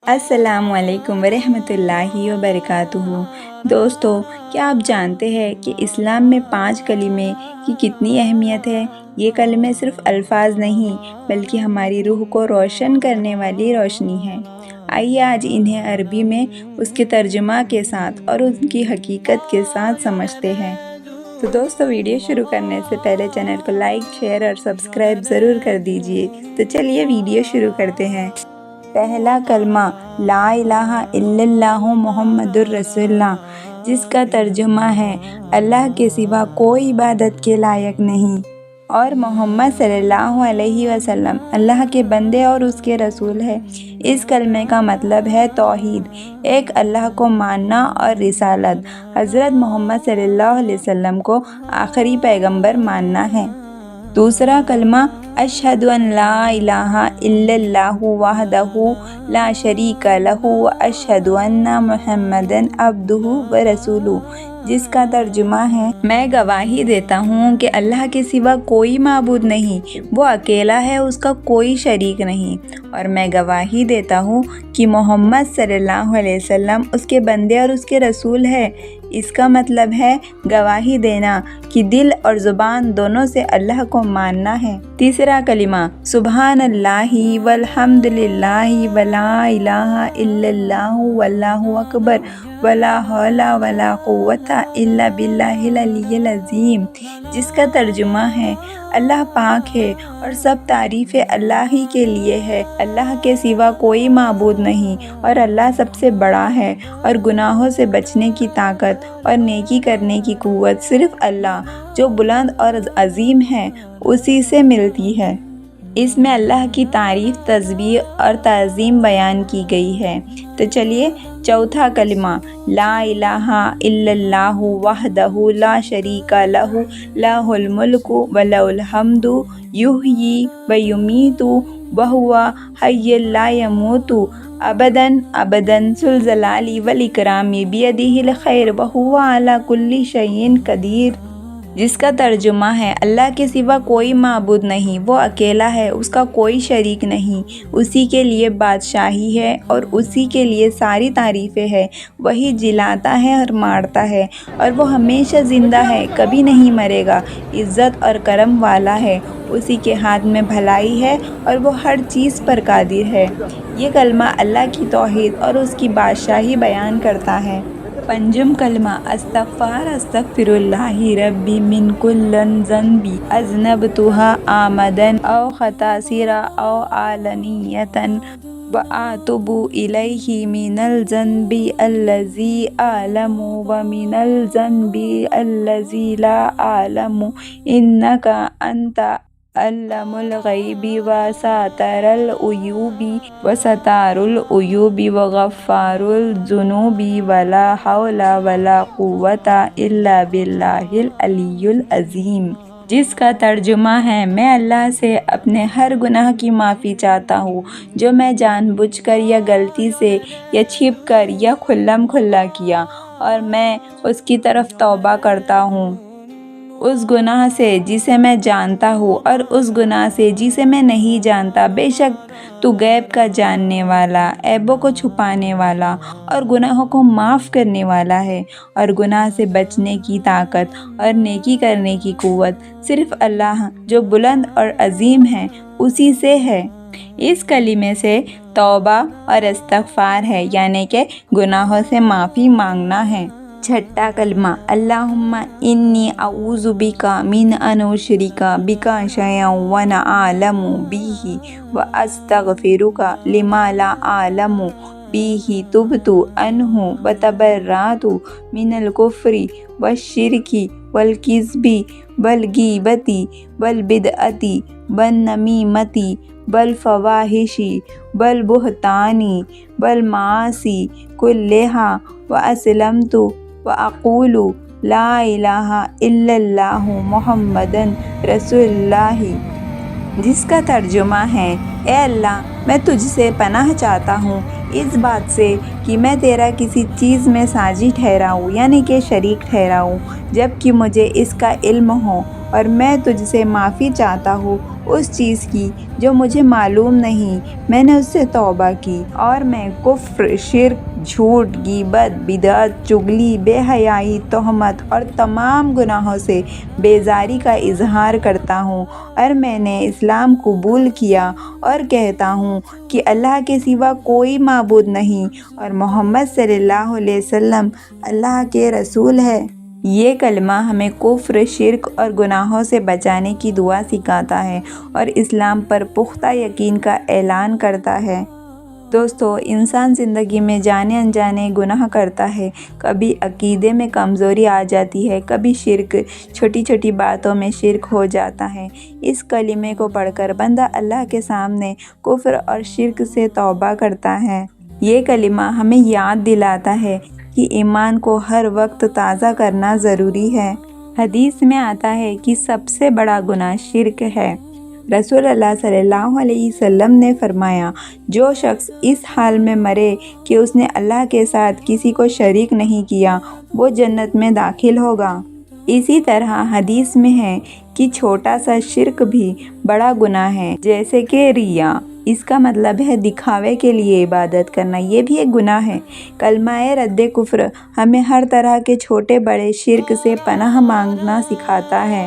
السلام علیکم ورحمۃ اللہ وبرکاتہ۔ دوستو، کیا آپ جانتے ہیں کہ اسلام میں 5 کلمے کی کتنی اہمیت ہے؟ یہ کلمے صرف الفاظ نہیں بلکہ ہماری روح کو روشن کرنے والی روشنی ہے۔ آئیے آج انہیں عربی میں اس کے ترجمہ کے ساتھ اور ان کی حقیقت کے ساتھ سمجھتے ہیں۔ تو دوستو، ویڈیو شروع کرنے سے پہلے چینل کو لائک، شیئر اور سبسکرائب ضرور کر دیجئے۔ تو چلیے ویڈیو شروع کرتے ہیں۔ پہلا کلمہ لا الہ الا اللہ محمد الرسول اللہ، جس کا ترجمہ ہے اللہ کے سوا کوئی عبادت کے لائق نہیں اور محمد صلی اللہ علیہ وسلم اللہ کے بندے اور اس کے رسول ہے۔ اس کلمے کا مطلب ہے توحید، ایک اللہ کو ماننا اور رسالت، حضرت محمد صلی اللہ علیہ وسلم کو آخری پیغمبر ماننا ہے۔ دوسرا کلمہ اشہد ان لا الہ الا اللہ وحدہ لا شریک لہ واشہد ان محمدًا عبدہ ورسولہ، جس کا ترجمہ ہے میں گواہی دیتا ہوں کہ اللہ کے سوا کوئی معبود نہیں، وہ اکیلا ہے، اس کا کوئی شریک نہیں، اور میں گواہی دیتا ہوں کہ محمد صلی اللہ علیہ وسلم اس کے بندے اور اس کے رسول ہے۔ اس کا مطلب ہے گواہی دینا کہ دل اور زبان دونوں سے اللہ کو ماننا ہے۔ تیسرا کلمہ سبحان اللہ والحمد للہ ولا الہ الا اللہ واللہ اکبر ولا حول ولا قوت الا باللہ العلی العظیم، جس کا ترجمہ ہے اللہ پاک ہے اور سب تعریفیں اللہ ہی کے لیے ہے، اللہ کے سوا کوئی معبود نہیں اور اللہ سب سے بڑا ہے، اور گناہوں سے بچنے کی طاقت اور نیکی کرنے کی قوت صرف اللہ جو بلند اور عظیم ہے اسی سے ملتی ہے۔ اس میں اللہ کی تعریف، تسبیح اور تعظیم بیان کی گئی ہے۔ تو چلیے چوتھا کلمہ لا الہ الا اللہ وحدہ لا شریک لہ لہ الملک ولہ الحمد یحیی ویمیت وہو حی لا یموت ابدا ابدا ذو الجلال والاکرام بیدہ الخیر وہو علی کل شیء قدیر، جس کا ترجمہ ہے اللہ کے سوا کوئی معبود نہیں، وہ اکیلا ہے، اس کا کوئی شریک نہیں، اسی کے لیے بادشاہی ہے اور اسی کے لیے ساری تعریفیں ہیں، وہی جلاتا ہے اور مارتا ہے اور وہ ہمیشہ زندہ ہے، کبھی نہیں مرے گا، عزت اور کرم والا ہے، اسی کے ہاتھ میں بھلائی ہے اور وہ ہر چیز پر قادر ہے۔ یہ کلمہ اللہ کی توحید اور اس کی بادشاہی بیان کرتا ہے۔ پنجم کلمہ استغفر اللہ ربی من کل ذنب اذنبتہ عامدا او خطأ سرا او علانیۃ واتوب الیہ من الذنب الذی اعلم ومن الذنب الذی لا اعلم انک انت علام الغیب وستار العیوب وغفار الذنوب ولا حول ولا قوت الا باللہ العلی العظیم، جس کا ترجمہ ہے میں اللہ سے اپنے ہر گناہ کی معافی چاہتا ہوں جو میں جان بوجھ کر یا غلطی سے یا چھپ کر یا کھلم کھلا کیا، اور میں اس کی طرف توبہ کرتا ہوں، اس گناہ سے جسے میں جانتا ہوں اور اس گناہ سے جسے میں نہیں جانتا۔ بے شک تو غیب کا جاننے والا، عیبوں کو چھپانے والا اور گناہوں کو معاف کرنے والا ہے، اور گناہ سے بچنے کی طاقت اور نیکی کرنے کی قوت صرف اللہ جو بلند اور عظیم ہے اسی سے ہے۔ اس کلمے سے توبہ اور استغفار ہے، یعنی کہ گناہوں سے معافی مانگنا ہے۔ چھٹا کلمہ اللہم انی اعوذ بک من ان اشرک بک شیئا وانا اعلم بہ واستغفرک لما لا اعلم بہ تبت عنہ وتبرأت من الکفر والشرک والکذب والغیبۃ والبدعۃ والنمیمۃ والفواحش والبہتان والمعاصی کلہا واسلمت واقول لا الہ الا اللہ محمد رسول اللہ، جس کا ترجمہ ہے اے اللہ، میں تجھ سے پناہ چاہتا ہوں اس بات سے کہ میں تیرا کسی چیز میں ساجی ٹھہراؤں، یعنی کہ شریک ٹھہراؤں، جب کہ مجھے اس کا علم ہو، اور میں تجھ سے معافی چاہتا ہوں اس چیز کی جو مجھے معلوم نہیں، میں نے اس سے توبہ کی، اور میں کفر، شرک، جھوٹ، غیبت، بدعت، چغلی، بے حیائی، تہمت اور تمام گناہوں سے بیزاری کا اظہار کرتا ہوں، اور میں نے اسلام قبول کیا اور کہتا ہوں کہ اللہ کے سوا کوئی معبود نہیں اور محمد صلی اللہ علیہ وسلم اللہ کے رسول ہے۔ یہ کلمہ ہمیں کفر، شرک اور گناہوں سے بچانے کی دعا سکھاتا ہے اور اسلام پر پختہ یقین کا اعلان کرتا ہے۔ دوستو، انسان زندگی میں جانے انجانے گناہ کرتا ہے، کبھی عقیدے میں کمزوری آ جاتی ہے، کبھی شرک، چھوٹی چھوٹی باتوں میں شرک ہو جاتا ہے۔ اس کلمے کو پڑھ کر بندہ اللہ کے سامنے کفر اور شرک سے توبہ کرتا ہے۔ یہ کلمہ ہمیں یاد دلاتا ہے کہ ایمان کو ہر وقت تازہ کرنا ضروری ہے۔ حدیث میں آتا ہے کہ سب سے بڑا گناہ شرک ہے۔ رسول اللہ صلی اللہ علیہ وسلم نے فرمایا، جو شخص اس حال میں مرے کہ اس نے اللہ کے ساتھ کسی کو شریک نہیں کیا، وہ جنت میں داخل ہوگا۔ اسی طرح حدیث میں ہے کہ چھوٹا سا شرک بھی بڑا گناہ ہے، جیسے کہ ریا، اس کا مطلب ہے دکھاوے کے لیے عبادت کرنا، یہ بھی ایک گناہ ہے۔ کلمہ رد کفر ہمیں ہر طرح کے چھوٹے بڑے شرک سے پناہ مانگنا سکھاتا ہے،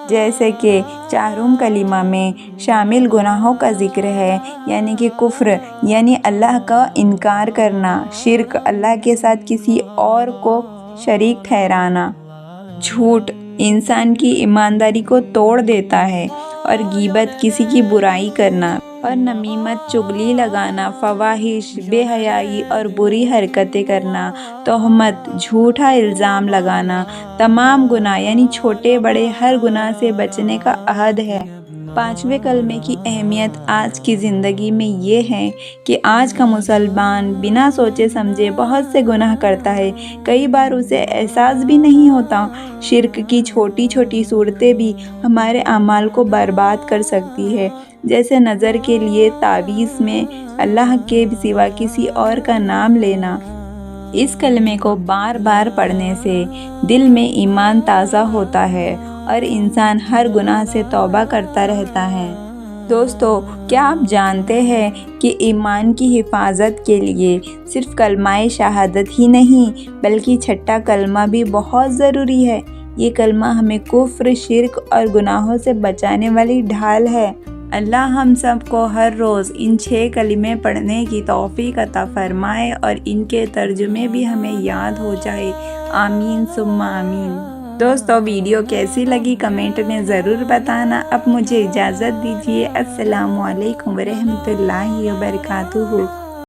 جیسے کہ چارم کلمہ میں شامل گناہوں کا ذکر ہے، یعنی کہ کفر یعنی اللہ کا انکار کرنا، شرک اللہ کے ساتھ کسی اور کو شریک ٹھہرانا، جھوٹ انسان کی ایمانداری کو توڑ دیتا ہے، اور غیبت کسی کی برائی کرنا، اور نمیمت چغلی لگانا، فواحش بے حیائی اور بری حرکتیں کرنا، تہمت جھوٹا الزام لگانا، تمام گناہ یعنی چھوٹے بڑے ہر گناہ سے بچنے کا عہد ہے۔ پانچویں کلمے کی اہمیت آج کی زندگی میں یہ ہے کہ آج کا مسلمان بنا سوچے سمجھے بہت سے گناہ کرتا ہے، کئی بار اسے احساس بھی نہیں ہوتا۔ شرک کی چھوٹی چھوٹی صورتیں بھی ہمارے اعمال کو برباد کر سکتی ہے، جیسے نظر کے لیے تعویذ میں اللہ کے سوا کسی اور کا نام لینا۔ اس کلمے کو بار بار پڑھنے سے دل میں ایمان تازہ ہوتا ہے اور انسان ہر گناہ سے توبہ کرتا رہتا ہے۔ دوستو، کیا آپ جانتے ہیں کہ ایمان کی حفاظت کے لیے صرف کلمہ شہادت ہی نہیں بلکہ چھٹا کلمہ بھی بہت ضروری ہے؟ یہ کلمہ ہمیں کفر، شرک اور گناہوں سے بچانے والی ڈھال ہے۔ اللہ ہم سب کو ہر روز ان 6 کلمے پڑھنے کی توفیق عطا فرمائے اور ان کے ترجمے بھی ہمیں یاد ہو جائے۔ آمین ثم آمین۔ دوستو، ویڈیو کیسی لگی کمنٹ میں ضرور بتانا۔ اب مجھے اجازت دیجیے۔ السلام علیکم ورحمۃ اللہ وبرکاتہ۔